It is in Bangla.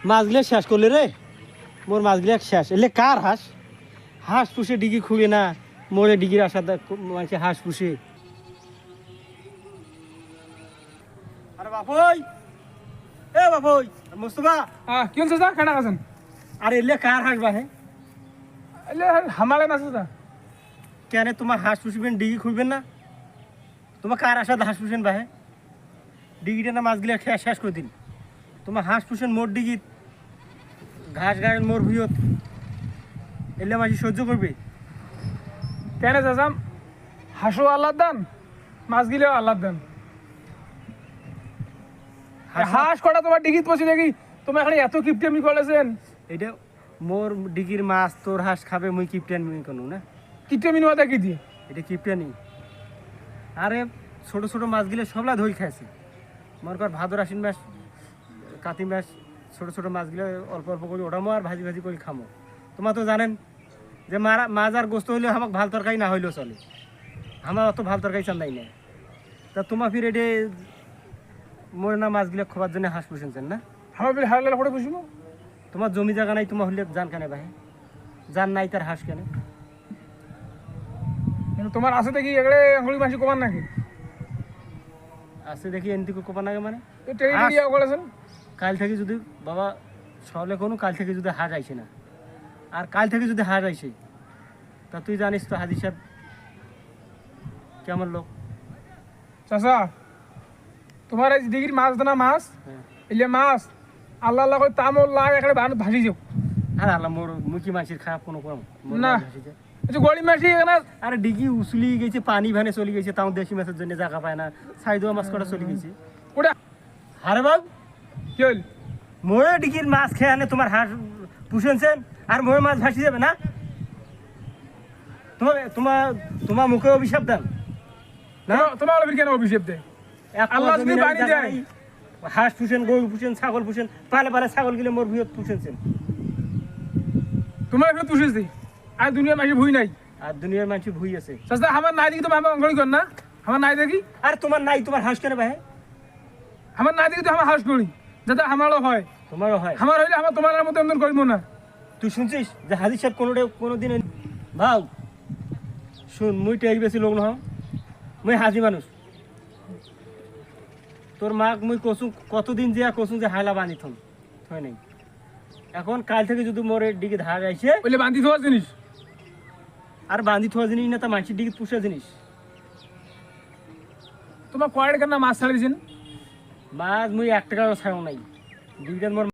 মাছগুলো শেষ করলে রে, মোর মাছগুলো শেষ। এলে কার হাঁস? হাঁস পুষে ডিগি খুঁড়ে না, মোরে ডিগির আশাতে মানুষ হাঁস পুষে। আরে বাপই, এ বাপই, মুস্তফা। কি হল চাচা, কেনা আছেন? আরে এলে কার হাঁস বাহে? এলে হামালে না চাচা। কেন তোমার হাঁস পুষবেন, ডিগি খুঁড়বেন না? তোমার কার আশাতে হাঁস পুষেন বাহে? ডিগিটা না মাছগুলো শেষ করে দিন। তোমার হাঁস পুষেন মোর ডিগি, ঘাস গাড়েন মোর ভুয়ত, এলে মাঝি সহ্য করবে? কেন চাচা, হাঁসও আল্লাহ দান, মাছ গিলেও আল্লাহ দান। হাঁস কটা তোমার ডিগিত পছি নাকি? তোমার এখানে এত কিপটেমি করেছেন। এটা মোর ডিগির মাছ তোর হাঁস খাবে, মুই কিপটেন কোনো না। কিপটেমি নেওয়া দেখি দিয়ে এটা কিপটেনি। আরে ছোট ছোট মাছগুলো সবলা ধরে খাইছে। মনে কর ভাদর আশ্বিন মাস, কাতি মাস, ছোট ছোট মাছগুলো অল্প অল্প করে ওঠামো আর ভাজি ভাজি করে খামো। তোমার তো জানেন যে মাছ আর গোস্ত হইলেও আমাকে ভাল তরকারি না হইলেও চলে, আমার অত ভাল তরকারি চান্দাই না। তা তোমার ফির এটে মরে না মাছগুলো খোবার জন্য হাঁস পুষেছেন না? আমার বেলে হার করে বসবো। তোমার জমি জায়গা নাই, তোমার হইলে জান কেন ভাই? জান নাই তার হাঁস কেন? তোমার আছে দেখি এগড়ে আঙুলি মাসি কমান নাকি? আছে দেখি এনদিকে কোপা নাগে মানে করেছেন। কাল থেকে যদি বাবা সহলে কোনো, কাল থেকে যদি হাঁস আইসে না, আর কাল থেকে যদি হাঁস আইসে, তা তুই জানিস তো হাজির সাহেব কেমন লোক। চাচা, তোমার এই দিঘির মাছ দানা মাছ, হ্যাঁ। এলে মাছ আল্লাহ আল্লাহ করে তামল লাগ এখানে ভাসি যাও। হ্যাঁ আল্লাহ, মোর মুখি মাছির খারাপ কোনো কম না। গড়ি মাসি এখানে। আরে ডিগি উসলি গেছে, পানি ভানে চলে গেছে, তাও দেশি মাছের জন্য জায়গা পায় না, সাইদোয়া মাছ কটা চলে গেছে। ওটা আরে বাবু কি হল? মোরে ডিগির মাছ খেয়ে আনে তোমার হাঁস পুষেছেন, আর মোরে মাছ ভাসি যাবে না? তোমার তোমার তোমার মুখে অভিশাপ দেন না? তোমার কেন অভিষেপ দেয়? আল্লাহ যদি বাড়ি দেয়। হাঁস পুষেন, গরু পুষেন, ছাগল পুষেন, পালে পালে ছাগল গিলে মোর বৃহৎ পুষেছেন। তোমার এখানে পুষেছি, আর দুনিয়ার মাসি ভুই নাই, আর দুনিয়ার মানুষ ভুই আছে। চাচা আমার নাই দেখি তোমার আমার অঙ্গলি কর না, আমার নাই দেখি। আর তোমার নাই, তোমার হাঁস কেন ভাই? আমার নাই দেখি তো আমার হাঁস করি, যাতে আমারও হয়। তোমারও হয়? আমার হইলে আমার তোমার মতো এমন করবো না। তুই শুনছিস যে হাজির সাহেব কোনোদিন ভাও শুন, মুই টেক বেশি লোক নহ, মুই হাজি মানুষ। তোর মাক মুই কচু কতদিন যে কচু যে হাইলা বানি থন হয় নাই। এখন কাল থেকে যদি মোরে ডিগে ধার আইসে, বলে বান্ধি থোয়া জিনিস, আর বান্ধি থোয়া জিনিস না, তা মানসির ডিগে পুষা জিনিস। তোমার কয়েক কেন মাছ ছাড়িয়েছেন? মাছ মুই 1 টাকাও ছাড়াও নাই, ডিগিটার মোর